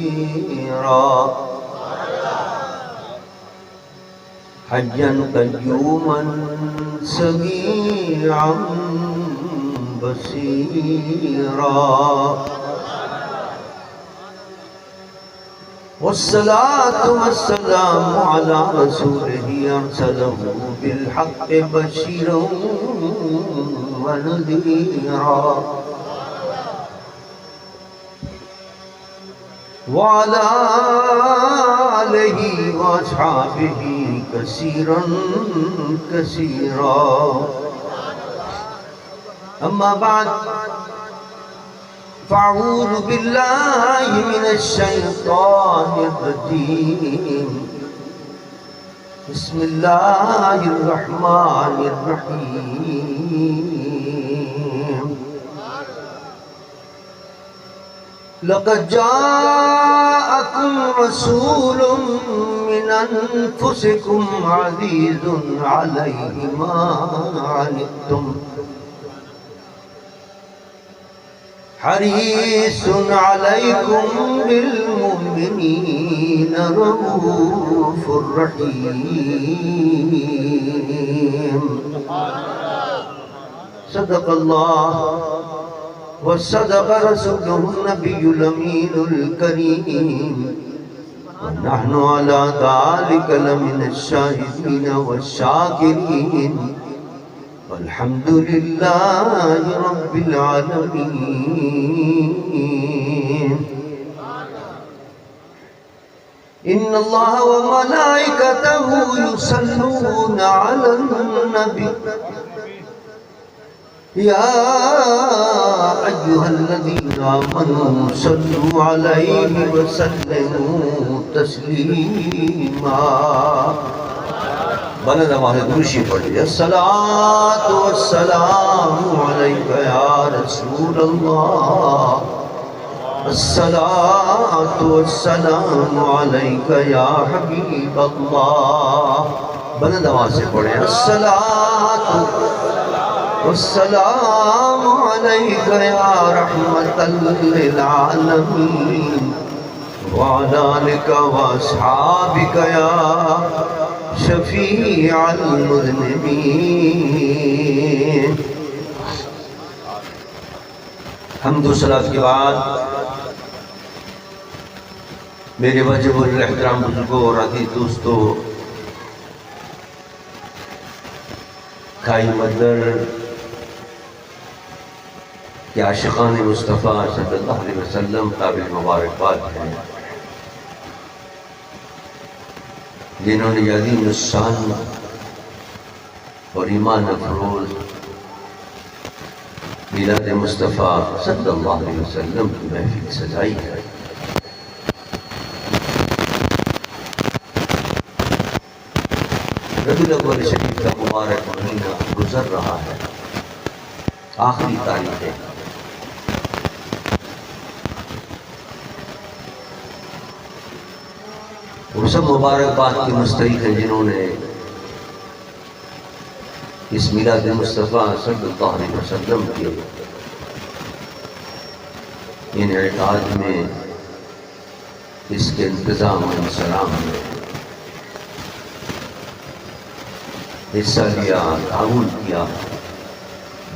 كثيرا حيا قيوما سميعا بصيرا والصلاة والسلام على رسوله أرسله بالحق بشيرا ونذيرا وعلى آله وأصحابه كثيرا كثيرا أما بعد فأعوذ بالله من الشيطان الرجيم بسم الله الرحمن الرحيم لقد جاءكم رسول من أنفسكم عزيز عليه ما عنتم حريص عليكم بالمؤمنين رؤوف رحيم صدق الله وصدق رسوله النبي الأمين الكريم ونحن على ذلك لمن الشاهدين والشاكرين والحمد لله رب العالمين إن الله وملائكته يصلون على النبي يا أيها الذين آمنوا صلوا عليه وسلموا تسليما بلند آواز درشی پڑھیے الصلاة والسلام علیک یا رسول اللہ الصلاة والسلام علیک یا حبیب اللہ بلند آواز سے پڑھیں الصلاة والسلام علیک یا رحمت للعالمین وعلى آلك واصحابك يا شفیع المذنبین حمد و صلاۃ کے بعد میرے واجب الاحترام بزرگوں اور عزیز دوستوں، کھائی مدر کے عاشقان مصطفیٰ صلی اللہ علیہ وسلم قابل مبارکباد ہیں، جنہوں نے عظیم الشان اور ایمان افروز میلاد مصطفیٰ صلی اللہ علیہ وسلم کی محفل سجائی ہے۔ ربیع الاول شریف کا مبارک مہینہ گزر رہا ہے، آخری تاریخ ہے۔ وہ سب مبارکباد کے مستحق ہیں جنہوں نے اس میلاد مصطفیٰ صلی اللہ علیہ وسلم کے انعقاد میں، اس کے انتظام و انصرام میں حصہ لیا، تعاون کیا،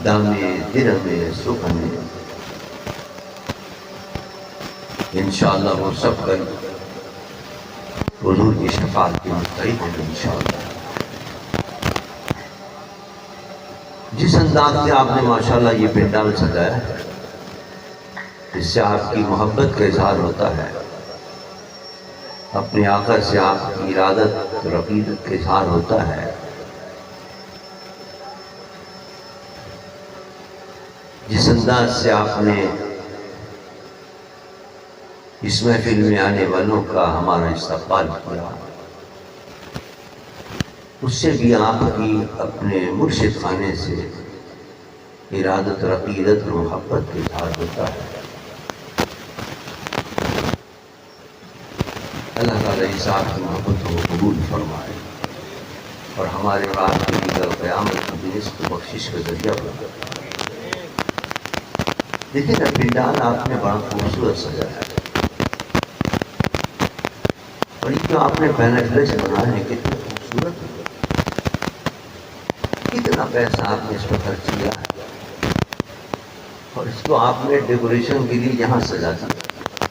دامے درہمے سخنے، انشاءاللہ وہ سب کل حضور کی شفاعت کے مستحق ہیں انشاءاللہ۔ جس انداز سے آپ نے ماشاءاللہ یہ پنڈال سجایا ہے، اس سے آپ کی محبت کا اظہار ہوتا ہے، اپنے آقا سے آپ کی ارادت اور عقیدت کا اظہار ہوتا ہے۔ جس انداز سے آپ نے اس محفل میں آنے والوں کا ہمارا استقبال کیا، اس سے بھی آپ کی اپنے مرشد خانے سے ارادت اور عقیدت اور محبت کا اظہار ہوتا ہے۔ اللہ تعالیٰ اس آپ کی محبت کو قبول فرمائے اور ہمارے بعد کی دیگر قیامت کی دن اس کو بخشش کا ذریعہ بنا۔ دیکھیں نا، پنڈال آپ نے بڑا خوبصورت سجایا ہے، اور یہ جو آپ نے پینافلیکس بنایا ہے کتنا خوبصورت، کتنا پیسہ آپ نے اس پر خرچ کیا ہے، اور اس کو آپ نے ڈیکوریشن کے لیے یہاں سجا دیا۔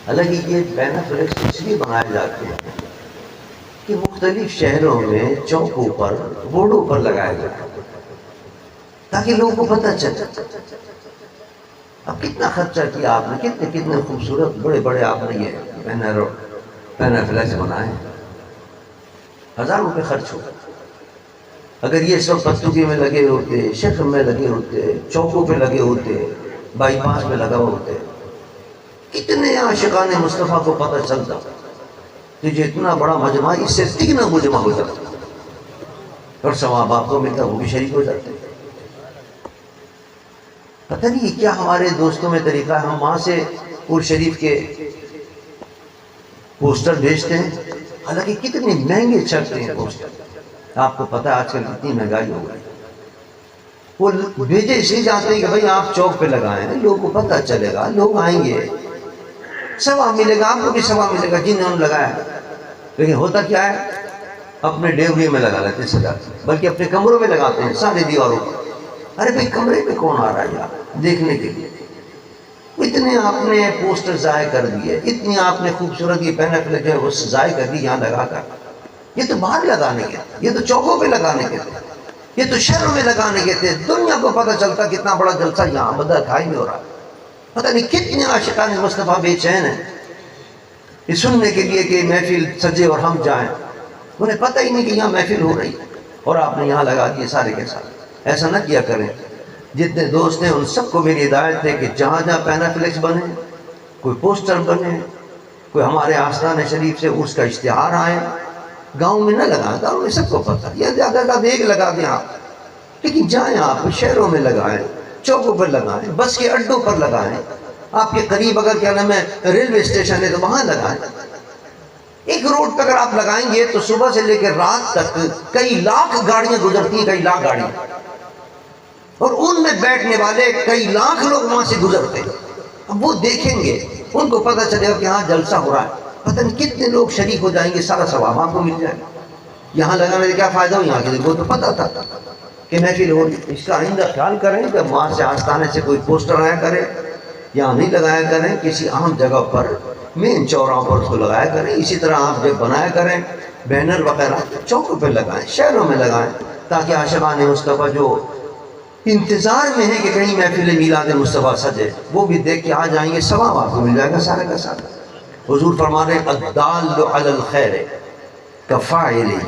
حالانکہ یہ پینافلیکس اس لیے بنائے جاتے ہیں کہ مختلف شہروں میں چوکوں پر، بورڈوں پر لگائے جاتے ہیں تاکہ لوگوں کو پتہ چلے۔ اب کتنا خرچہ کیا آپ نے، کتنے خوبصورت بڑے بڑے آپ نے یہ پینافلیکس بنائے، 1000 روپے خرچ ہو۔ اگر یہ سب پتوکی میں لگے ہوتے، شہر میں لگے ہوتے، چوکوں پہ لگے ہوتے، بائی پاس میں لگا ہوتے، کتنے عاشقان مصطفیٰ کو پتہ چلتا کہ جو اتنا بڑا مجمع، اس سے تگنا مجمع ہو جاتا اور ثواب آپ کو ملتا، وہ بھی شریک ہو جاتے۔ پتہ نہیں کیا ہمارے دوستوں میں طریقہ ہے، ہم وہاں سے پور شریف کے پوسٹر بھیجتے ہیں، حالانکہ کتنے مہنگے چلتے ہیں پوسٹر، آپ کو پتہ ہے آج کل کتنی مہنگائی ہو گئی۔ وہ بھیجے اس لیے جاتے ہیں کہ بھائی آپ چوک پہ لگائیں، لوگوں کو پتہ چلے گا، لوگ آئیں گے، ثواب ملے گا، آپ کو بھی ثواب ملے گا جنہوں نے لگایا۔ لیکن ہوتا کیا ہے، اپنے ڈیوری میں لگا لیتے ہیں سجا، بلکہ اپنے کمروں میں لگاتے ہیں، سارے دیواروں پر۔ ارے بھائی کمرے میں کون آ رہا ہے یار دیکھنے کے لیے؟ اتنے آپ نے پوسٹر ضائع کر دیے، اتنی آپ نے خوبصورت یہ پینافلیکس جو ہے وہ ضائع کر دی یہاں لگا کر۔ یہ تو باہر لگانے کے تھے، یہ تو چوکوں پہ لگانے کے تھے، یہ تو شہروں میں لگانے کے تھے، دنیا کو پتہ چلتا کتنا بڑا جلسہ یہاں بدر کھائی میں ہو رہا ہے۔ پتہ نہیں کتنے عاشقان مصطفیٰ بے چین ہیں یہ سننے کے لیے کہ محفل سجے اور ہم جائیں، انہیں پتہ ہی نہیں کہ یہاں محفل ہو رہی، اور آپ نے یہاں لگا دیے سارے کے سارے۔ ایسا نہ کیا کریں۔ جتنے دوست ہیں ان سب کو میری ہدایت ہے کہ جہاں جہاں پینافلیکس بنے، کوئی پوسٹر بنے، کوئی ہمارے آستان شریف سے اس کا اشتہار آئے، گاؤں میں نہ لگائیں، گاؤں میں سب کو پتہ ہے، یا زیادہ زیادہ ایک لگا دیں آپ، لیکن جائیں آپ شہروں میں لگائیں، چوکوں پر لگائیں، بس کے اڈوں پر لگائیں، آپ کے قریب اگر کیا نام ہے ریلوے اسٹیشن ہے تو وہاں لگائیں۔ ایک روڈ پہ اگر آپ لگائیں گے تو صبح سے لے کے رات تک کئی لاکھ گاڑیاں گزرتی ہیں، کئی لاکھ گاڑیاں، اور ان میں بیٹھنے والے کئی لاکھ لوگ وہاں سے گزرتے ہیں۔ اب وہ دیکھیں گے، ان کو پتہ چلے گا کہ ہاں جلسہ ہو رہا ہے، پتہ نہیں کتنے لوگ شریک ہو جائیں گے، سارا ثواب آپ کو مل جائے گا۔ یہاں لگانے سے کیا فائدہ ہو، یہاں کے وہ تو پتہ تھا کہ محفل ہو رہی۔ اس کا آئندہ خیال کریں، جب وہاں سے آستانے سے کوئی پوسٹر آیا کرے، یہاں نہیں لگایا کریں، کسی عام جگہ پر مین چوراہوں پر اس کو لگایا کریں۔ اسی طرح آپ جب بنایا کریں بینر وغیرہ چوکوں پہ لگائیں، شہروں میں لگائیں، تاکہ عاشقان مصطفیٰ جو انتظار میں ہے کہ کہیں محفل میلاد مصطفیٰ سجے، وہ بھی دیکھ کے آ جائیں گے، ثواب آپ کو مل جائے گا سارے کا سارا۔ حضور فرما رہے ہیں الدال علی الخیر کفاعلہ،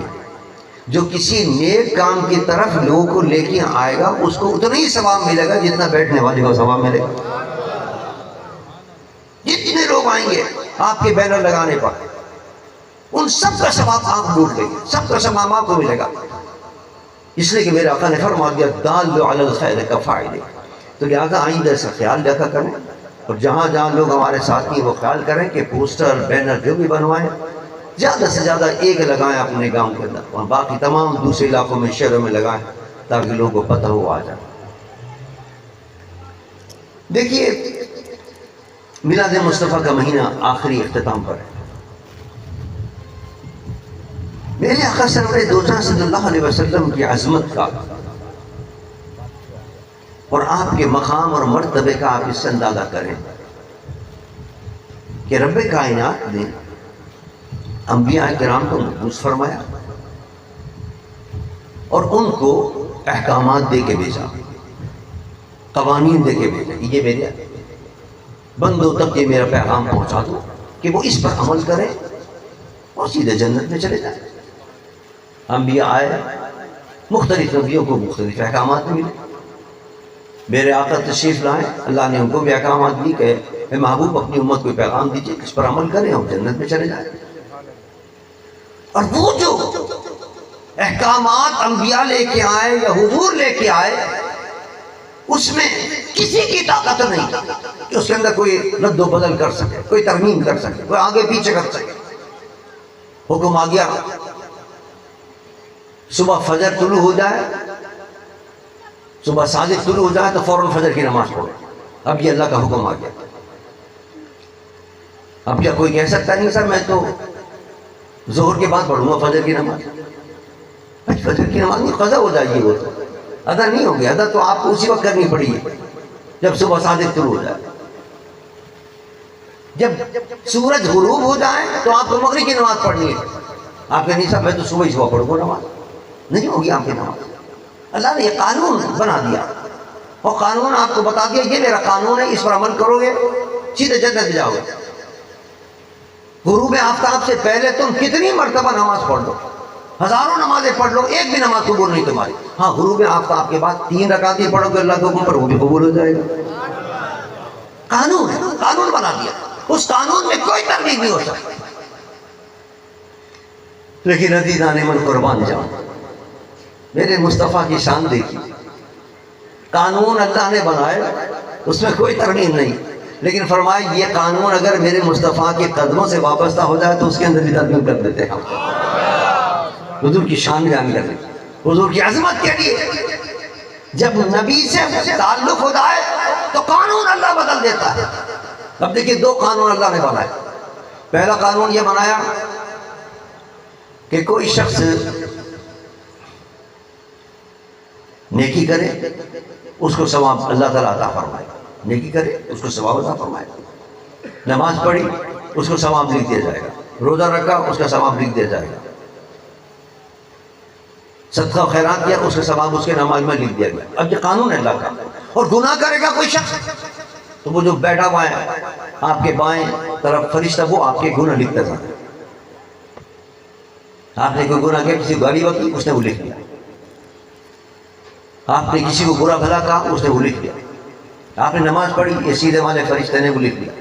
جو کسی نیک کام کی طرف لوگوں کو لے کے آئے گا اس کو اتنا ہی ثواب ملے گا جتنا بیٹھنے والے کو ثواب ملے گا۔ جتنے لوگ آئیں گے آپ کے بینر لگانے پر، ان سب کا ثواب آپ لوٹ لیں گے، سب کا ثواب آپ کو ملے گا، اس لیے کہ میرے آقا نے فرما دیا دال علی الخیر کفاعلہ۔ تو لہٰذا آئندہ سے خیال رکھا کریں، اور جہاں جہاں لوگ ہمارے ساتھی وہ خیال کریں کہ پوسٹر بینر جو بھی بنوائیں زیادہ سے زیادہ ایک لگائیں اپنے گاؤں کے اندر، اور باقی تمام دوسرے علاقوں میں شہروں میں لگائیں تاکہ لوگوں کو پتہ ہو آ جائے۔ دیکھیے میلاد مصطفیٰ کا مہینہ آخری اختتام پر ہے۔ میرے آقا سرور دوجہاں صلی اللہ علیہ وسلم کی عظمت کا اور آپ کے مقام اور مرتبے کا آپ اس سے اندازہ کریں کہ رب کائنات نے انبیاء کرام کو مبعوث فرمایا اور ان کو احکامات دے کے بھیجا، قوانین دے کے بھیجا، یہ میرے بندوں تک یہ میرا پیغام پہنچا دو کہ وہ اس پر عمل کریں اور سیدھے جنت میں چلے جائیں۔ انبیاء آئے، مختلف نبیوں کو مختلف احکامات ملے، میرے آقا تشریف لائیں، اللہ نے ان کو بھی احکامات دی کہ اے محبوب اپنی امت کو پیغام دیجیے، اس پر عمل کریں اور جنت میں چلے جائیں۔ اور وہ جو احکامات انبیاء لے کے آئے یا حضور لے کے آئے، اس میں کسی کی طاقت نہیں کہ اس کے اندر کوئی رد و بدل کر سکے، کوئی ترمیم کر سکے، کوئی آگے پیچھے کر سکے۔ حکم آ گیا صبح فجر طلوع ہو جائے، صبح صادق طلوع ہو جائے تو فوراً فجر کی نماز پڑھو، اب یہ اللہ کا حکم آ گیا۔ اب کیا کوئی کہہ سکتا نہیں سر میں تو ظہر کے بعد پڑھوں گا فجر کی نماز. فجر کی نماز نہیں قضا ہو جائے گی، وہ تو ادا نہیں ہوگی. ادا تو آپ کو اسی وقت کرنی پڑی ہے جب صبح صادق شروع ہو جائے. جب سورج غروب ہو جائے تو آپ کو مغرب کی نماز پڑھنی ہے. آپ کے نہیں صاحب میں تو صبح ہی صبح پڑھوں گا نماز، نہیں ہوگی آپ کی نماز. اللہ نے یہ قانون بنا دیا، اور قانون آپ کو بتا دیا یہ میرا قانون ہے، اس پر عمل کرو گے سیدھے جنت جاؤ گے. غروب آفتاب سے پہلے تم کتنی مرتبہ نماز پڑھ لو، ہزاروں نمازیں پڑھ لو، ایک بھی نماز قبول نہیں تمہاری. ہاں غروب آفتاب کے بعد 3 رکعتیں پڑھو گے اللہ کے حکم پر، وہ بھی قبول ہو جائے گا. قانون ہے، قانون بنا دیا، اس قانون میں کوئی تردید نہیں ہو سکتی. لیکن عزیزان من قربان جاؤں، میرے مصطفیٰ کی شان دیکھی. قانون اللہ نے بنائے، اس میں کوئی ترمیم نہیں، لیکن فرمائے یہ قانون اگر میرے مصطفیٰ کے قدموں سے وابستہ ہو جائے تو اس کے اندر بھی ترمیم کر دیتے ہیں. حضور کی شان بیان کر لی، حضور کی عظمت کے لیے جب نبی سے تعلق ہو جائے تو قانون اللہ بدل دیتا ہے. اب دیکھیں 2 قانون اللہ نے بنائے. پہلا قانون یہ بنایا کہ کوئی شخص نیکی کرے اس کو ثواب اللہ تعالیٰ عطا فرمائے. نیکی کرے اس کو ثواب عطا فرمائے. نماز پڑھی اس کو ثواب لکھ دیا جائے گا. روزہ رکھا اس کا ثواب لکھ دیا جائے گا. صدقہ خیرات کیا اس کا ثواب اس کے نماز میں لکھ دیا گیا. اب یہ قانون ہے اللہ کا. اور گناہ کرے گا کوئی شخص تو وہ جو بیٹھا ہوا ہے آپ کے بائیں طرف فرشتہ وہ آپ کے گناہ لکھتا تھا. آپ نے کوئی گناہ کیا، کسی کو گالی بکی اس نے وہ لکھ دیا. آپ نے کسی کو برا بھلا کہا اس نے وہ لکھ دیا. آپ نے نماز پڑھی یہ سیدھے والے فرشتے نے وہ لکھ دیا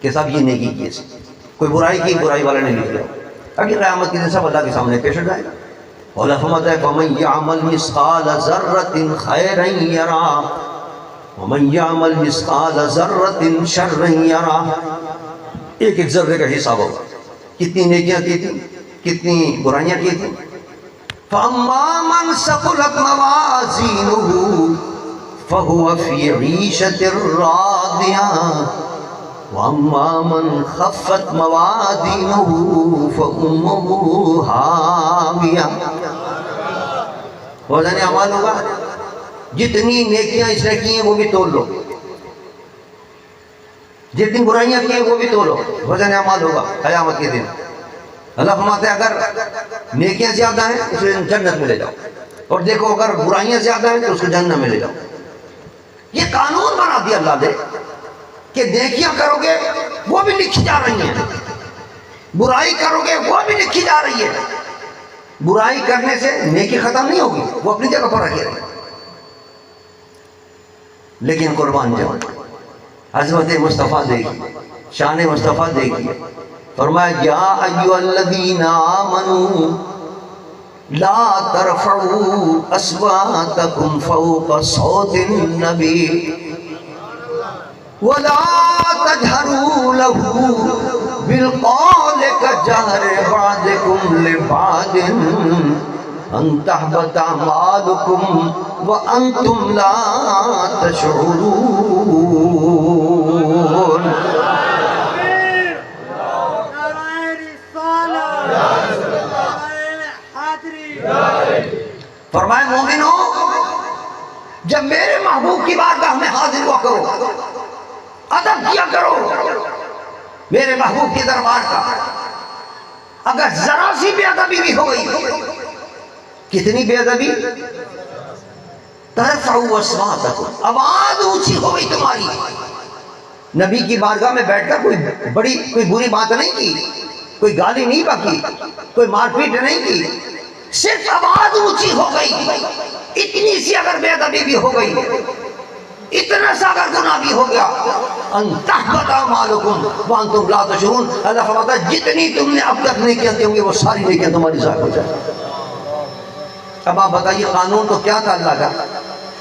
کہ صاحب یہ نیکی کی. کوئی برائی کی برائی والے نے لکھ دیا. اب یہ قیامت کے دن سب اللہ کے سامنے پیش ہو جائے گا. اللہ فرماتا ہے فَمَنْ يَعْمَلْ مِثْقَالَ ذَرَّةٍ خَيْرًا يَرَهُ وَمَنْ يَعْمَلْ مِثْقَالَ ذَرَّةٍ شَرًّا يَرَهُ. ایک ایک ذرے کا حساب ہوگا، کتنی نیکیاں کی تھیں کتنی برائیاں کی تھیں. فَأَمَّا مَنْ ثَقُلَتْ مَوَازِينُهُ فَهُوَ فِي عِيشَةٍ رَاضِيَةٍ وَأَمَّا مَنْ خَفَّتْ مَوَازِينُهُ فَأُمُّهُ هَاوِيَةٌ. وزن اعمال ہوگا، جتنی نیکیاں اس نے کی ہیں وہ بھی تول لو، جتنی برائیاں کی ہیں وہ بھی تولو. وزن اعمال ہوگا قیامت کے دن. اللہ فرماتے ہیں اگر نیکیاں زیادہ ہیں اسے جنت میں لے جاؤ، اور دیکھو اگر برائیاں زیادہ ہیں تو اس کو جہنم میں لے جاؤ. یہ قانون بنا دیا اللہ نے کہ نیکیاں کرو گے وہ بھی لکھی جا رہی ہیں، برائی کرو گے وہ بھی لکھی جا رہی ہے. برائی کرنے سے نیکی ختم نہیں ہوگی، وہ اپنی جگہ پر رکھے رہے. لیکن قربان جاؤ عظمت مصطفیٰ دیکھیے، شان مصطفیٰ دیکھیے. فرمایا یا ایھا الذین آمنوا لا ترفعوا اصواتکم فوق صوت النبی ولا تجهروا له بالقول كجهر بعضكم لبعض ان تحبط اعمالكم وانتم لا تشعرون. فرمائے مومنو جب میرے محبوب کی بارگاہ میں حاضر ہوا کرو، ادب کیا کرو میرے محبوب کے دربار کا. اگر ذرا سی بے ادبی بھی ہو گئی، کتنی بے ادبی، ترفعوا اصواتکم، آواز اونچی ہو گئی تمہاری. نبی کی بارگاہ میں بیٹھ کر کوئی بری بات نہیں کی، کوئی گالی نہیں بکی، کوئی مار پیٹ نہیں کی، صرف آواز اونچی ہو گئی. اتنی سی اگر بے ادبی بھی ہو گئی، اتنا سا اگر گناہ بھی ہو گیا، ان تحبط اعمالکم وانتم لا تشعرون. اللہ فرماتا ہے جتنی تم نے اب تک نیکیاں کی ہوں گی وہ ساری نیکیاں تمہاری ضائع ہو جائیں. اب آپ بتائیے قانون تو کیا تھا اللہ کا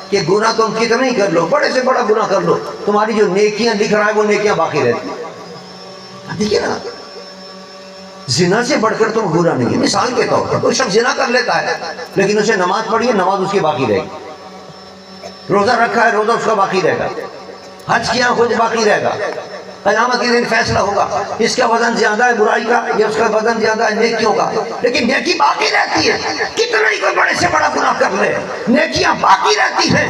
کہ گناہ تم کتنا ہی کر لو، بڑے سے بڑا گناہ کر لو، تمہاری جو نیکیاں لکھ رہا ہے وہ نیکیاں باقی رہتی ہیں. دیکھیے نا زنا سے بڑھ کر تم گناہ نہیں ہے. مثال کے طور پر کوئی شخص زنا کر لیتا ہے لیکن اسے نماز پڑھی ہے، نماز اس کی باقی رہے گی. روزہ رکھا ہے، روزہ اس کا باقی رہے گا. حج کیا، حج باقی رہے گا. قیامت کے دن فیصلہ ہوگا، اس کا وزن زیادہ ہے برائی کا یا اس کا وزن زیادہ ہے نیکیوں کا، لیکن نیکی باقی رہتی ہے، کتنا ہی کوئی بڑے سے بڑا گناہ کر لے نیکیاں باقی رہتی ہیں۔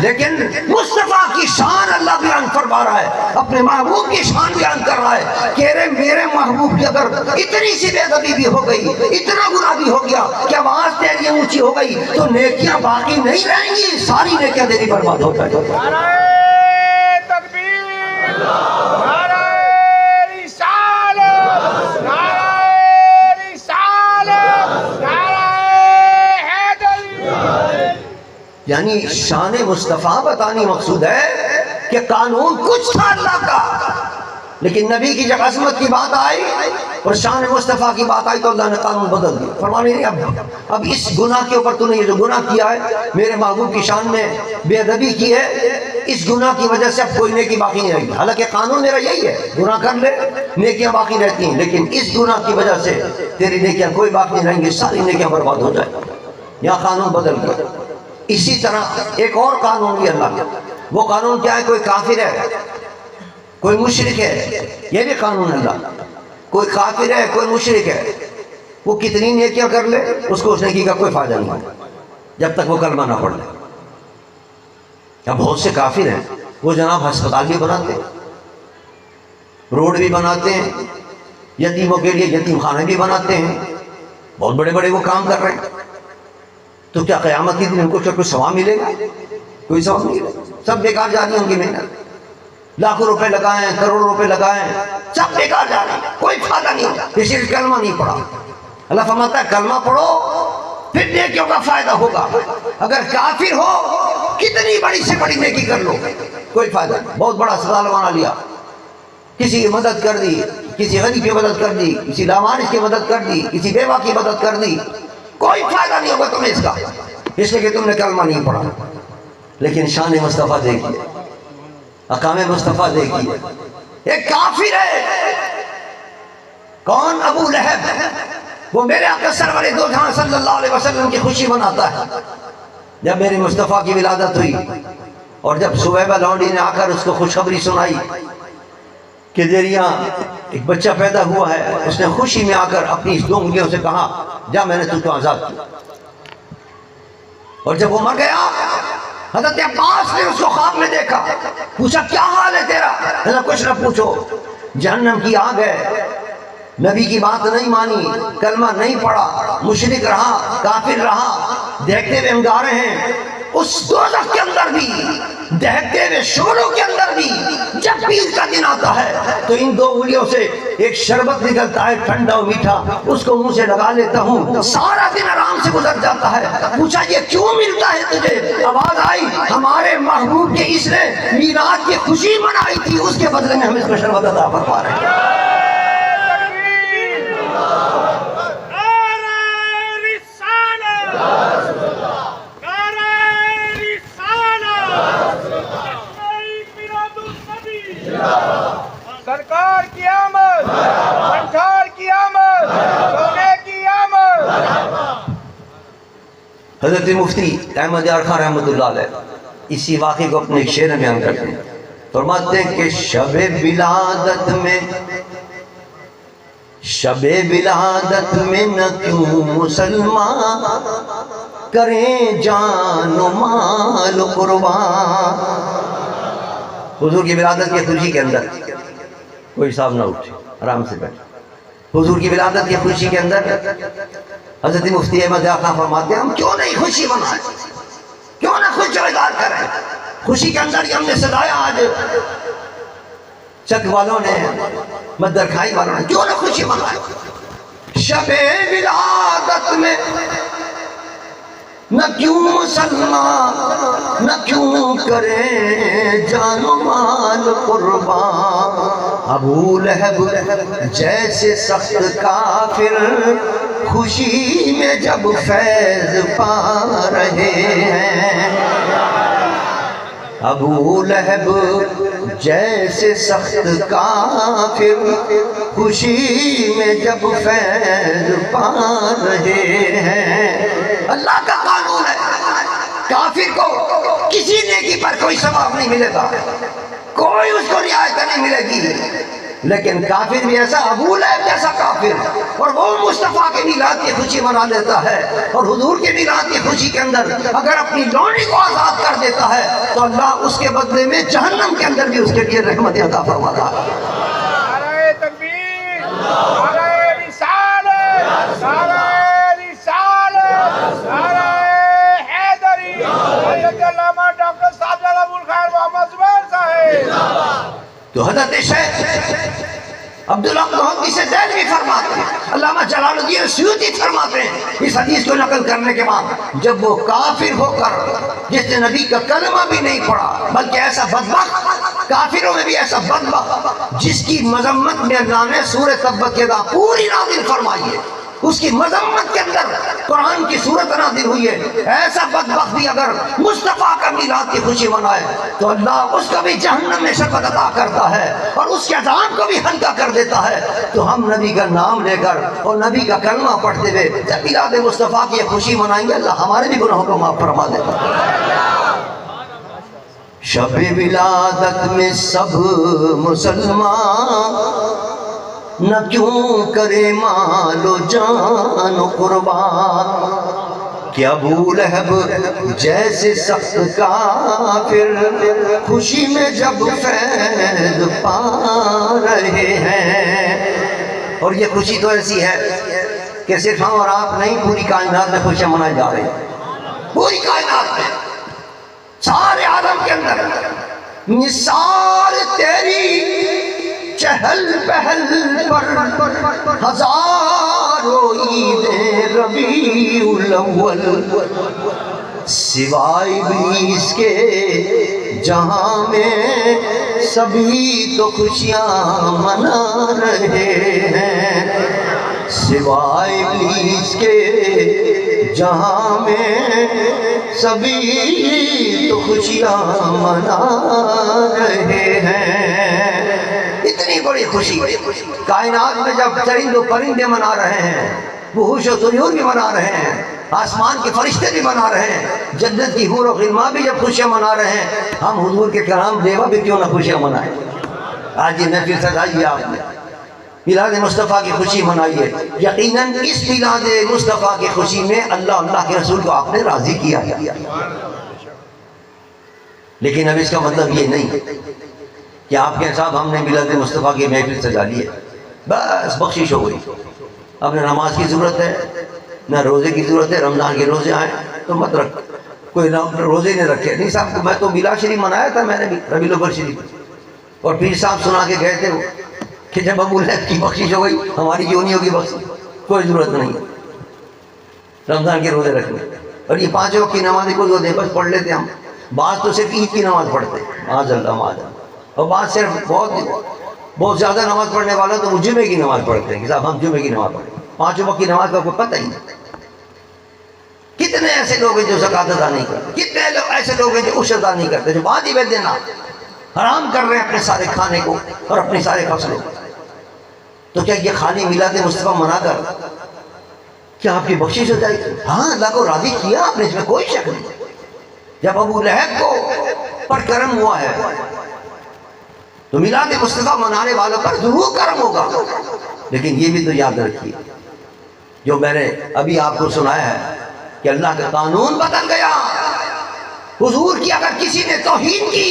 لیکن مصطفیٰ کی شان اللہ بیان فرما رہا ہے، اپنے محبوب کی شان بیان کر رہا ہے کہ میرے محبوب کی اگر اتنی سی بے ادبی بھی ہو گئی، اتنا گناہ بھی ہو گیا کہ آواز تیری اونچی ہو گئی تو نیکیاں باقی نہیں رہیں گی، ساری نیکیاں تیری برباد ہو جائیں گی۔ نعرہ تکبیر، نعرہ رسالت، نعرہ رسالت، نعرہ حیدری۔ یعنی شان مصطفیٰ بتانی مقصود ہے کہ قانون کچھ تھا اللہ کا، لیکن نبی کی جب عظمت کی بات آئی اور شان مصطفیٰ کی بات آئی تو اللہ نے قانون بدل دیا، فرمانے نہیں اب اس گناہ کے اوپر تو نے یہ جو گناہ کیا ہے میرے محبوب کی شان میں بے ادبی کی ہے، اس گناہ کی وجہ سے اب کوئی نیکی باقی نہیں رہے گی۔ حالانکہ قانون میرا یہی ہے، گناہ کر لے نیکیاں باقی رہتی ہیں، لیکن اس گناہ کی وجہ سے تیری نیکیاں کوئی باقی نہیں رہیں گی، ساری نیکیاں برباد ہو جائیں۔ یہاں قانون بدل گیا۔ اسی طرح ایک اور قانون بھی اللہ کا، وہ قانون کیا ہے؟ کوئی کافر ہے، کوئی مشرک ہے، یہ بھی قانون اللہ، کوئی کافر ہے کوئی مشرک ہے، وہ کتنی نیکیاں کر لے اس کو اس نیکی کا کوئی فائدہ نہیں ہوگا جب تک وہ کلمہ نہ پڑھ لے۔ اب بہت سے کافر ہیں، وہ جناب ہسپتال بھی بناتے ہیں، روڈ بھی بناتے ہیں، یتیموں کے لیے یتیم خانے بھی بناتے ہیں، بہت بڑے بڑے وہ کام کر رہے ہیں، تو کیا قیامت کے دن ان کو کوئی ثواب ملے گا؟ کوئی ثواب نہیں ملے گا، سب بیکار جا رہی ہیں ان کی محنت، لاکھوں روپے لگائیں کروڑوں روپے لگائیں سب بیکار جا رہے ہیں، کوئی فائدہ نہیں ہوگا، کسی نے کلمہ نہیں پڑھا۔ اللہ فرماتا ہے کلمہ پڑھو پھر نیکیوں کا فائدہ ہوگا، اگر کافر ہو کتنی بڑی سے بڑی نیکی کر لو کوئی فائدہ نہیں۔ بہت بڑا اسپتال بنا لیا، کسی کی مدد کر دی، کسی غریب کی مدد کر دی، کسی لامانس کی مدد کر دی، کسی بیوہ کی مدد کر دی، کوئی فائدہ نہیں ہوگا تمہیں اس کا، اس لیے کہ تم نے کلمہ نہیں پڑھا۔ لیکن شان مصطفیٰ دیکھیے، احکام مصطفیٰ دیکھیے، ایک کافر ہے، کون؟ ابو لہب، وہ میرے آقا سرور دو جہاں صلی اللہ علیہ وسلم کی خوشی مناتا ہے۔ جب میری مصطفیٰ کی ولادت ہوئی اور جب سویبہ لونڈی نے آ کر اس کو خوشخبری سنائی کہ دیریا ایک بچہ پیدا ہوا ہے، اس نے خوشی میں آ کر اپنی اس 2 انگلیوں سے کہا جا میں نے تجھ کو آزاد کیا، اور جب وہ مر گیا حضرت عباس نے اس کو خواب میں دیکھا، پوچھا کیا حال ہے تیرا؟ حضرت کچھ نہ پوچھو، جہنم کی آگ ہے، نبی کی بات نہیں مانی، کلمہ نہیں پڑھا، مشرک رہا، کافر رہا، دیکھتے ہوئے انگارے ہیں، اس دوزخ کے اندر بھی، دہتے ہوئے شعلوں کے اندر بھی جب پیر کا دن آتا ہے تو ان 2 انگلیوں سے ایک شربت نکلتا ہے ٹھنڈا و میٹھا، اس کو منہ سے لگا لیتا ہوں، سارا دن آرام سے گزر جاتا ہے۔ پوچھا یہ کیوں ملتا ہے تجھے؟ آواز آئی ہمارے محبوب کے اس نے میلاد کی خوشی منائی تھی، اس کے بدلے میں ہم اس کو شربت عطا فرما رہے ہیں۔ سرکار کی آمد، سرکار کی آمد، سونے کی آمد۔ حضرت مفتی احمد یار خان رحمۃ اللہ علیہ اسی واقعے کو اپنے ایک شعر میں بیان کرتے ہیں، فرماتے ہیں کہ شب ولادت میں نہ کیوں مسلمان کریں جان و مال قربان۔ حضور کی ولادت کی خوشی کے اندر کوئی حساب نہ اٹھے، آرام سے بیٹھے۔ حضور کی ولادت کی خوشی کے اندر حضرت مفتی احمد یار خان فرماتے ہیں ہم کیوں نہیں خوشی منائیں، کیوں نہ خوش جویدار کریں۔ خوشی کے اندر ہم نے سجایا، آج چک والوں نے، مدر کھائی والوں نے، کیوں نہ خوشی منائیں۔ شب ولادت میں نہ کیوں مسلمان، نہ کیوں کرے جان و مال قربان۔ ابو لہب جیسے سخت کافر خوشی میں جب فیض پا رہے ہیں، ابو لہب جیسے سخت کافر خوشی میں جب فیض پا رہے ہیں۔ اللہ کا قانون ہے، کافر کو کسی نیکی پر کوئی ثواب نہیں ملے گا، کوئی اس کو رعایت نہیں ملے گی. لیکن کافر بھی ایسا، ابو لہب جیسا کافر، اور وہ مصطفیٰ کے میلاد کی خوشی منا لیتا ہے، اور حضور کے میلاد کی خوشی کے اندر اگر اپنی لونڈی کو آزاد کر دیتا ہے تو اللہ اس کے بدلے میں جہنم کے اندر بھی اس کے لیے رحمت عطا فرماتا ہے. نعرہ تکبیر، نعرہ رسالت، نعرہ رسالت، نعرہ حیدری، حضرت علامہ ڈاکٹر صاحب ابو الخیر محمد زبیر صاحب. تو حضرت شیخ عبداللہ محمد سے دہلوی فرماتے ہیں، علامہ جلال الدین سیوطی فرماتے ہیں اس حدیث کو نقل کرنے کے بعد، جب وہ کافر ہو کر جس نے نبی کا کلمہ بھی نہیں پڑھا، بلکہ ایسا بدبخت، کافروں میں بھی ایسا بدبخت جس کی مذمت میں اللہ نے سورہ تبت یدا پوری نازل فرمائی ہے، اس کی مذمت کے اندر قرآن کی صورت نازل ہوئی ہے، ایسا بدبخت بھی اگر مصطفیٰ کا میلاد کی خوشی منائے تو اللہ اس کو بھی جہنم میں شفقت عطا کرتا ہے اور اس کے عذاب کو بھی ہلکا کر دیتا ہے. تو ہم نبی کا نام لے کر اور نبی کا کلمہ پڑھتے ہوئے جب میلاد مصطفیٰ کی خوشی منائیں گے، اللہ ہمارے بھی گناہوں کو معاف فرما دے گا. شب ولادت میں سب مسلمان نہ کیوں کرے مال و جان و قربان، کہ ابو لہب جیسے سخت کافر خوشی میں جب فیض پا رہے ہیں. اور یہ خوشی تو ایسی ہے کہ صرف ہم اور آپ نہیں، پوری کائنات میں خوشیاں منائی جا رہی ہیں. پوری کائنات میں، سارے عالم کے اندر نثار تیری چہل پہل پر ہزاروں عید ربیع الاول، سوائے ابلیس کے جہاں میں سبھی تو خوشیاں منا رہے ہیں، سوائے ابلیس کے جہاں میں سبھی تو خوشیاں منا رہے ہیں. اتنی بڑی خوشی کائنات میں جب چرند و پرندے منا رہے ہیں، وحوش و طیور بھی منا رہے ہیں، آسمان کے فرشتے بھی منا رہے ہیں، جنت کی حور و غلمان بھی جب خوشیاں منا رہے ہیں، ہم حضور کے کرام دیوا بھی کیوں نہ خوشیاں منائیں. آج یہ محفل سجائی آپ نے، میلاد مصطفیٰ کی خوشی منائیے. یقیناً اس میلاد مصطفیٰ کی خوشی میں اللہ کے رسول کو آپ نے راضی کیا ہے. لیکن اب اس کا مطلب یہ نہیں کہ آپ کے صاحب ہم نے میلاد مصطفیٰ کی محفل سجا لی ہے، بس بخشش ہو گئی، اب نہ نماز کی ضرورت ہے نہ روزے کی ضرورت ہے. رمضان کے روزے آئیں تو مت رکھ، کوئی روزے نہیں رکھے. نہیں صاحب، میں تو میلاد شریف منایا تھا، میں نے بھی ربیع الاول شریف، اور پیر صاحب سنا کے گئے تھے کہ جب ابو لہب کی بخشش ہو گئی ہماری کیوں نہیں ہوگی بخشش. کوئی ضرورت نہیں رمضان کے روزے رکھنے. اور یہ 5 وقت کی نماز کو جو دے بس پڑھ لیتے ہم. بعض تو صرف عید کی نماز پڑھتے، معاذ اللہ معاذ اللہ، اور بعض صرف بہت زیادہ نماز پڑھنے والا تو وہ جمعے کی نماز پڑھتے ہیں کہ صاحب ہم جمعے کی نماز پڑھیں. 5 وقت کی نماز کا کوئی پتہ ہی نہیں. کتنے ایسے لوگ ہیں جو زکوٰۃ ادا نہیں کرتے، کتنے ایسے لوگ ہیں جو عشر ادا نہیں کرتے، جو بعد ہی میں دینا حرام کر رہے ہیں اپنے سارے کھانے کو اور اپنے سارے فصلوں کو. تو کیا یہ خالی میلاد مصطفیٰ منا کر کیا آپ کی بخشش ہو جائے گی؟ ہاں، اللہ کو راضی کیا آپ نے، اس میں کوئی شک نہیں. جب ابو لہب کو پر کرم ہوا ہے تو میلاد مصطفیٰ منانے والوں پر ضرور کرم ہوگا. لیکن یہ بھی تو یاد رکھیے جو میں نے ابھی آپ کو سنایا ہے کہ اللہ کا قانون بدل گیا. حضور کی اگر کسی نے توہین کی،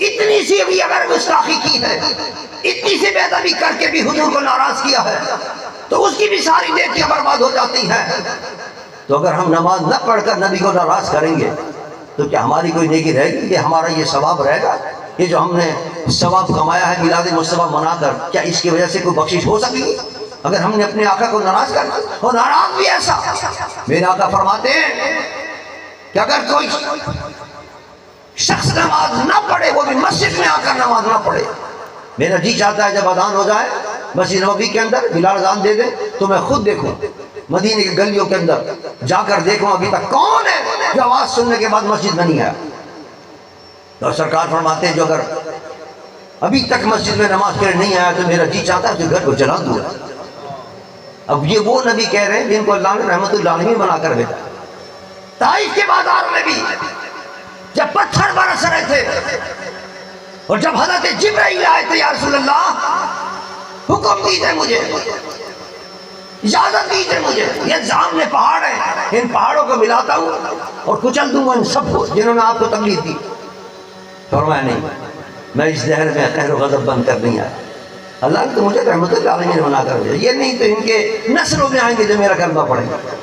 اتنی سی بھی اگر گستاخی کی ہے، اتنی سی بے ادبی کر کے بھی حضور کو ناراض کیا ہے، تو اس کی بھی ساری نیکیاں برباد ہو جاتی ہیں. تو اگر ہم نماز نہ پڑھ کر نبی کو ناراض کریں گے تو کیا ہماری کوئی نیکی رہے گی؟ کہ ہمارا یہ ثواب رہے گا؟ یہ جو ہم نے ثواب کمایا ہے میلاد مصطفیٰ منا کر، کیا اس کی وجہ سے کوئی بخشش ہو سکے گی اگر ہم نے اپنے آقا کو ناراض کرنا؟ اور ناراض بھی ایسا، میرے آقا فرماتے ہیں کہ اگر کوئی شخص نماز نہ پڑھے، وہ بھی مسجد میں آ کر نماز نہ پڑھے، میرا جی چاہتا ہے جب اذان ہو جائے مسجد نبوی کے اندر بلال اذان دے دے تو میں خود دیکھوں مدینے کی گلیوں کے اندر جا کر دیکھوں ابھی تک کون ہے جو آواز سننے کے بعد مسجد میں نہیں آیا. تو سرکار فرماتے ہیں جو اگر ابھی تک مسجد میں نماز کے لیے نہیں آیا تو میرا جی چاہتا ہے کہ گھر کو جلا دوں. اب یہ وہ نبی کہہ رہے ہیں جن کو اللہ نے رحمت العالمین بنا کر بھیجا. طائف کے بازار میں بھی جب پتھر برس رہے تھے اور جب حضرت جبرائیل آئے تو یا رسول اللہ حکم دیجئے مجھے، اجازت دیجئے مجھے، یہ سامنے پہاڑ ہے، ان پہاڑوں کو ملاتا ہوں اور کچل دوں گا ان سب کو جنہوں نے آپ کو تکلیف دی۔ فرمایا نہیں، میں اس دہر میں قہر و غضب بند کر نہیں آیا، اللہ نے تو مجھے رحمت العالمین بنا کر دیا، یہ نہیں تو ان کے نسلوں میں آئیں گے جو میرا کلمہ پڑھیں گے۔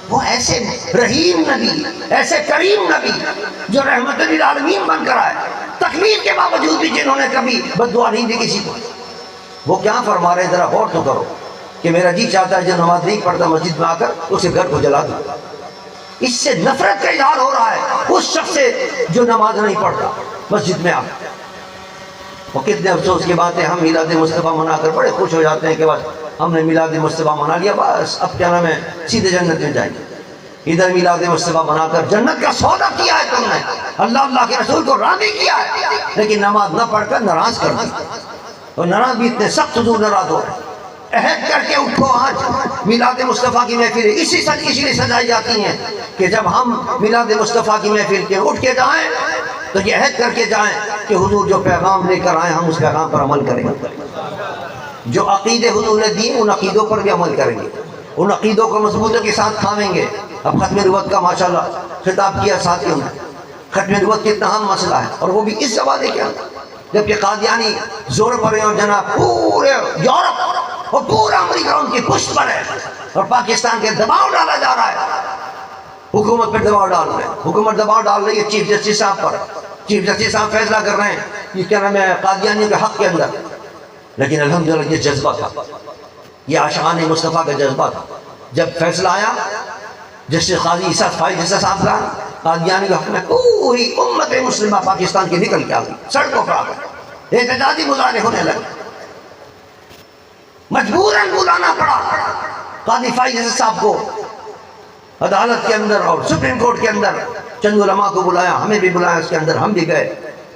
وہ ایسے رحیم نبی، ایسے کریم نبی جو رحمت للعالمین بن کر آئے، تکلیف کے باوجود بھی جنہوں نے کبھی بد دعا نہیں دی کسی کو، وہ کیا فرما رہے ہیں ذرا غور تو کرو کہ میرا جی چاہتا ہے جو نماز نہیں پڑھتا مسجد میں آ کر اسے گھر کو جلا دو۔ اس سے نفرت کا اظہار ہو رہا ہے اس شخص سے جو نماز نہیں پڑھتا مسجد میں آ کر۔ وہ کتنے افسوس کی بات ہے، ہم میلاد مصطفیٰ منا کر بڑے خوش ہو جاتے ہیں کہ بس ہم نے میلاد مصطفیٰ منا لیا، بس اب کیا نام ہے سیدھے جنت میں جائیں گے۔ ادھر میلاد مصطفیٰ بنا کر جنت کا سودا کیا ہے تم نے، اللہ کے رسول کو راضی کیا ہے، لیکن نماز نہ پڑھ کر ناراض کر دی، اور ناراض بھی اتنے سخت حضور ناراض ہو رہے ہیں۔ عہد کر کے اٹھو، آج میلاد مصطفیٰ کی محفلیں اسی لیے سجائی جاتی ہیں کہ جب ہم میلاد مصطفیٰ کی محفل کے اٹھ کے جائیں تو یہ عہد کر کے جائیں کہ حضور جو پیغام لے کر آئے ہم اس پیغام پر عمل کریں گے، جو عقیدے حضور نے دیے ان عقیدوں پر بھی عمل کریں گے، ان عقیدوں کو مضبوطی کے ساتھ تھامیں گے۔ اب ختم نبوت کا ماشاءاللہ خطاب کیا ساتھیوں نے، ختم نبوت کتنا اہم مسئلہ ہے، اور وہ بھی اس زمانے کے اندر جبکہ قادیانی زور پر ہیں اور جناب پورے یورپ اور پورا امریکہ ان کی پشت پر ہے، اور پاکستان کے دباؤ ڈالا جا رہا ہے، حکومت پر دباؤ ڈال رہے ہیں، حکومت دباؤ ڈال رہی ہے چیف جسٹس صاحب پر، چیف جسٹس صاحب فیصلہ کر رہے ہیں یہ کیا نام ہے قادیانیوں کے حق کے اندر، لیکن الحمدللہ یہ جذبہ تھا، یہ عاشقان مصطفیٰ کا جذبہ تھا۔ جب فیصلہ آیا جسٹس قاضی عیسیٰ فائز صاحب کا قادیانی کے حق میں، پوری امت مسلمہ پاکستان کی نکل کے آ گئی، سڑکوں پر آ گئی، احتجاجی مظاہرے ہونے لگے، مجبوراً بلانا پڑا قاضی فائز صاحب کو عدالت کے اندر اور سپریم کورٹ کے اندر، چند علماء کو بلایا، ہمیں بھی بلایا اس کے اندر، ہم بھی گئے،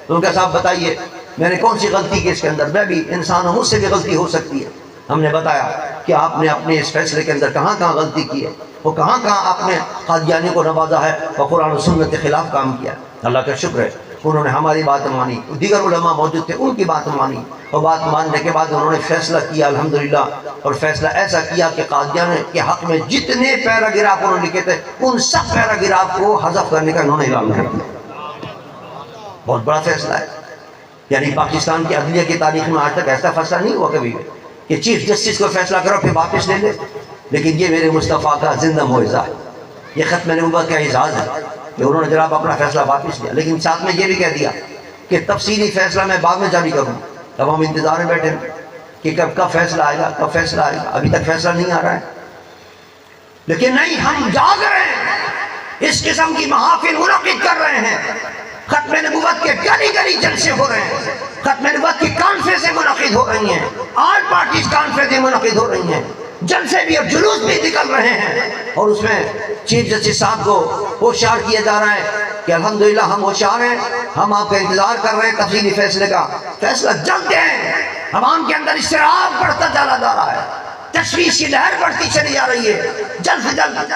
تو ان کا صاحب بتائیے میں نے کون سی غلطی کی اس کے اندر، میں بھی انسان ہوں مجھ سے بھی غلطی ہو سکتی ہے۔ ہم نے بتایا کہ آپ نے اپنے اس فیصلے کے اندر کہاں کہاں غلطی کی ہے، وہ کہاں کہاں آپ نے قادیانیوں کو نوازا ہے اور قرآن و سنت کے خلاف کام کیا۔ اللہ کا شکر ہے انہوں نے ہماری بات مانی، دیگر علماء موجود تھے ان کی بات مانی، اور بات ماننے کے بعد انہوں نے فیصلہ کیا الحمدللہ، اور فیصلہ ایسا کیا کہ قادیان کے حق میں جتنے پیراگراف انہوں نے لکھے تھے ان سب پیراگراف کو حذف کرنے کا انہوں نے اعلان کیا۔ بہت بڑا فیصلہ ہے، یعنی پاکستان کی عدلیہ کی تاریخ میں آج تک ایسا فیصلہ نہیں ہوا کبھی کہ چیف جسٹس کو فیصلہ کرو پھر واپس لے لے، لیکن یہ میرے مصطفیٰ کا زندہ معجزہ ہے، یہ ختم نبوت کا اعزاز ہے کہ انہوں نے جناب اپنا فیصلہ واپس لیا، لیکن ساتھ میں یہ بھی کہہ دیا کہ تفصیلی فیصلہ میں بعد میں جاری کروں۔ اب ہم انتظار میں بیٹھے کہ کب فیصلہ آئے گا، کب فیصلہ آئے گا، ابھی تک فیصلہ نہیں آ رہا ہے، لیکن نہیں، ہم جاگ رہے ہیں، اس قسم کی محافل منعقد کر رہے ہیں، ختم نبوت کے گلی گلی جلسے ہو رہے ہیں، ختم نبوت کی کانفرنسیں منعقد ہو رہی ہیں، آل پارٹیز کانفرنسیں منعقد ہو رہی ہیں، جلسے بھی اور جلوس بھی نکل رہے ہیں، اور اس میں چیف جسٹس صاحب کو ہوشیار کیا جا رہا ہے کہ الحمدللہ ہم ہوشیار ہیں، ہم آپ کا انتظار کر رہے ہیں تفصیلی فیصلے کا، فیصلہ جلد دیں۔ عوام کے اندر اضطراب بڑھتا چلا جا رہا ہے، تشویش کی لہر بڑھتی چلی جا رہی ہے، جلد سے جلد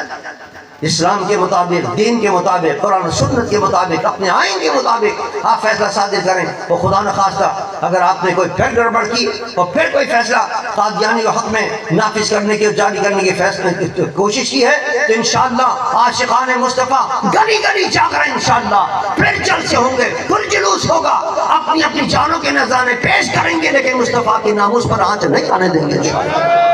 اسلام کے مطابق، دین کے مطابق، قرآن و سنت کے مطابق، اپنے آئین کے مطابق آپ فیصلہ صادر کریں، اور خدا نخواستہ اگر آپ نے کوئی پھر گڑبڑ کی اور پھر کوئی فیصلہ قادیانی کے حق میں نافذ کرنے کی اور جاری کرنے کی فیصلہ کوشش کی ہے تو انشاءاللہ عاشقان مصطفیٰ گلی گلی جا کر انشاءاللہ پھر جلسے ہوں گے، پھر جلوس ہوگا، اپنی اپنی جانوں کے نذرانے پیش کریں گے، لیکن مصطفیٰ کی ناموس پر آنچ نہیں آنے دیں گے انشاءاللہ۔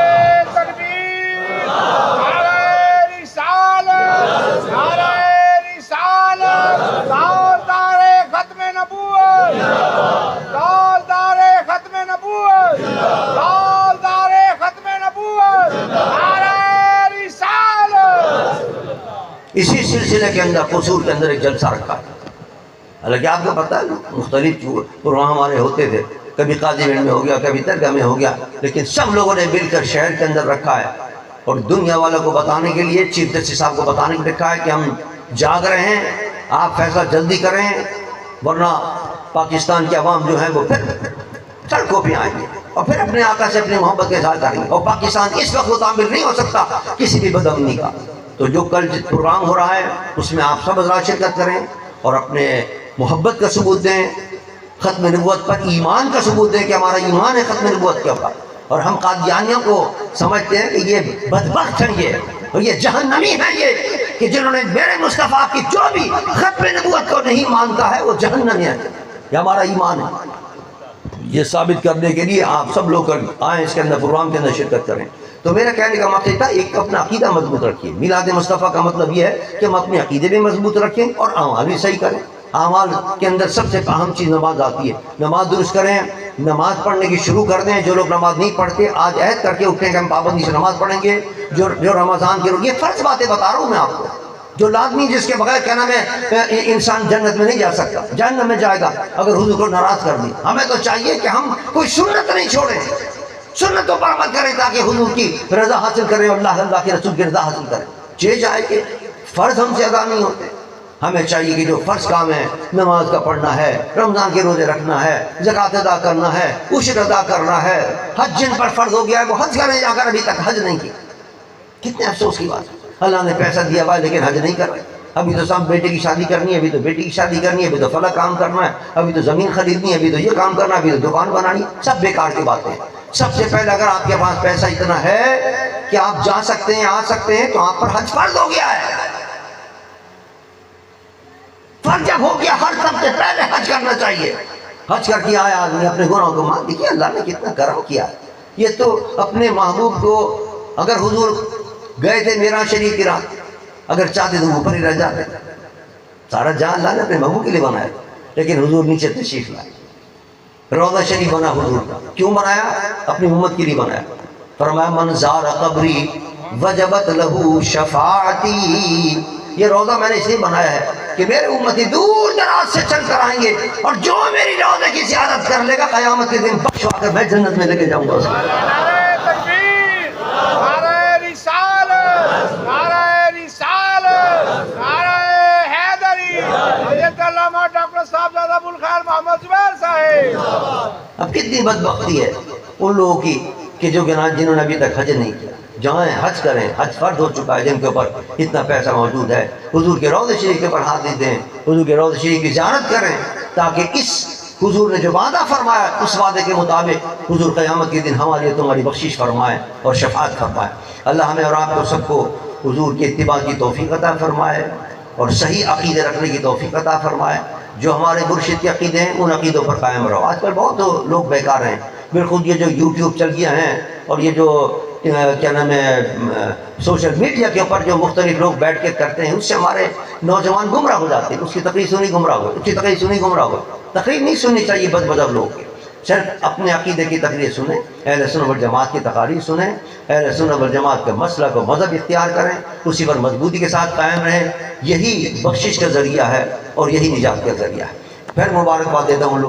اسی سلسلے کے اندر قصور کے اندر ایک جلسہ رکھا ہے، حالانکہ آپ کو پتہ ہے مختلف پروگرام ہمارے ہوتے تھے، کبھی قاضی گنج میں ہو گیا، کبھی درگاہ میں ہو گیا، لیکن سب لوگوں نے مل کر شہر کے اندر رکھا ہے، اور دنیا والوں کو بتانے کے لیے، چیف جسٹس صاحب کو بتانے کے لیے رکھا ہے کہ ہم جاگ رہے ہیں، آپ فیصلہ جلدی کریں، ورنہ پاکستان کے عوام جو ہیں وہ پھر سڑکوں پہ آئیں گے اور پھر اپنے آقا سے اپنی محبت کا اظہار کریں گے، اور پاکستان اس وقت متعامل نہیں ہو سکتا کسی بھی بدامنی کا۔ تو جو کل پروگرام ہو رہا ہے اس میں آپ سب حضرات شرکت کریں اور اپنے محبت کا ثبوت دیں، ختم نبوت پر ایمان کا ثبوت دیں کہ ہمارا ایمان ہے ختم نبوت کے اوپر. اور ہم قادیانیوں کو سمجھتے ہیں کہ یہ بدبخت ہیں یہ جہنمی ہیں یہ کہ جنہوں نے میرے مصطفیٰ کی جو بھی ختم نبوت کو نہیں مانتا ہے وہ جہنمی ہے. یہ ہمارا ایمان ہے. یہ ثابت کرنے کے لیے آپ سب لوگ آئیں اس کے اندر پروگرام کے اندر شرکت کریں. تو میرا کہنے کا مقصد تھا ایک اپنا عقیدہ مضبوط رکھیے. میلاد مصطفیٰ کا مطلب یہ ہے کہ ہم اپنے عقیدے بھی مضبوط رکھیں اور اعمال بھی صحیح کریں. اعمال کے اندر سب سے اہم چیز نماز آتی ہے. نماز درست کریں, نماز پڑھنے کی شروع کر دیں. جو لوگ نماز نہیں پڑھتے آج عہد کر کے اٹھیں کہ ہم پابندی سے نماز پڑھیں گے. جو رمضان کے یہ فرض باتیں بتا رہا ہوں میں آپ کو, جو لازمی جس کے بغیر کیا نام ہے انسان جنت میں نہیں جا سکتا, جہنم میں جائے گا اگر حضور کو ناراض کر دی. ہمیں تو چاہیے کہ ہم کوئی سنت نہیں چھوڑیں, سنتوں پر عمل کریں تاکہ حضور کی رضا حاصل کریں اور اللہ کے رسول کی رضا حاصل کریں. جائے کہ فرض ہم سے ادا نہیں ہوتے. ہمیں چاہیے کہ جو فرض کام ہے, نماز کا پڑھنا ہے, رمضان کے روزے رکھنا ہے, زکوٰۃ ادا کرنا ہے, عشر ادا کرنا ہے, حج جن پر فرض ہو گیا ہے وہ حج کرنے جا کر ابھی تک حج نہیں کی. کتنے افسوس کی بات ہے. اللہ نے پیسہ دیا ہوا ہے لیکن حج نہیں کر رہے. ابھی تو سب بیٹے کی شادی کرنی ہے, ابھی تو بیٹی کی شادی کرنی ہے, ابھی تو فلاں کام کرنا ہے, ابھی تو زمین خریدنی ہے, ابھی تو یہ کام کرنا ہے, ابھی تو دکان بنانی. سب بیکار کی باتیں ہیں. سب سے پہلے اگر آپ کے پاس پیسہ اتنا ہے کہ آپ جا سکتے ہیں, آ سکتے ہیں, تو آپ پر حج فرض ہو گیا ہے. فرض جب ہو گیا ہر سب سے پہلے حج کرنا چاہیے. حج کر کے آیا آدمی اپنے گناہوں کو مان. دیکھیے اللہ نے کتنا کرم کیا. یہ تو اپنے محبوب کو, اگر حضور گئے تھے معراج شریف کی رات, اگر چاہتے تو اوپر ہی رہ جاتے. سارا جہاں اللہ نے اپنے محبوب کے لیے بنایا, لیکن حضور نیچے تشریف لائے. روضہ شریف بنا حضور کا. کیوں بنایا؟ اپنی امت کے لیے بنایا. فرمایا من زار قبری وجبت لہو شفاعتی. یہ روضہ میں نے اس لیے بنایا ہے کہ میرے امتی دور دراز سے چل کر آئیں گے, اور جو میری روضے کی زیارت کر لے گا قیامت کے دن بخشوا کر میں جنت میں لے کے جاؤں گا. نعرہ تکبیر, نعرہ رسالت, نعرہ رسالت, نعرہ حیدری, حضرت علامہ ڈاکٹر صاحبزادہ ابوالخیر محمد زبیر صاحب. اب کتنی بدبختی ہے ان لوگوں کی کہ جو جنہوں نے ابھی تک حج نہیں کیا. جائیں حج کریں, حج فرض ہو چکا ہے, جن کے اوپر اتنا پیسہ موجود ہے. حضور کے روضہ شریف کے اوپر ہاتھ دے دیں, حضور کے روضہ شریف کی زیارت کریں, تاکہ اس حضور نے جو وعدہ فرمایا اس وعدے کے مطابق حضور قیامت کے دن ہماری تمہاری بخشش فرمائے اور شفاعت فرمائے. اللہ ہمیں اور آپ کو سب کو حضور کی اتباع کی توفیق عطا فرمائے اور صحیح عقیدے رکھنے کی توفیق عطا فرمائے. جو ہمارے مرشد کے عقیدے ہیں ان عقیدوں پر قائم رہو. آج کل بہت لوگ بیکار ہیں. بالخود یہ جو یوٹیوب چل گیا ہیں اور یہ جو کیا نام ہے سوشل میڈیا کے اوپر جو مختلف لوگ بیٹھ کے کرتے ہیں, اس سے ہمارے نوجوان گمراہ ہو جاتے ہیں. اس کی تقریر سنی گمراہ ہو, اس کی تقریر سنی گمراہ ہو. تقریر نہیں سننی چاہیے بد مذہب لوگ کی. صرف اپنے عقیدے کی تقریر سنیں, اہل سنت والجماعت کی تقاریر سنیں, اہل سنت والجماعت کے مسلک و مذہب اختیار کریں, اسی پر مضبوطی کے ساتھ قائم رہیں. یہی بخشش کا ذریعہ ہے اور یہی نجات کا ذریعہ ہے. پھر مبارکباد دیتا ہوں لوگ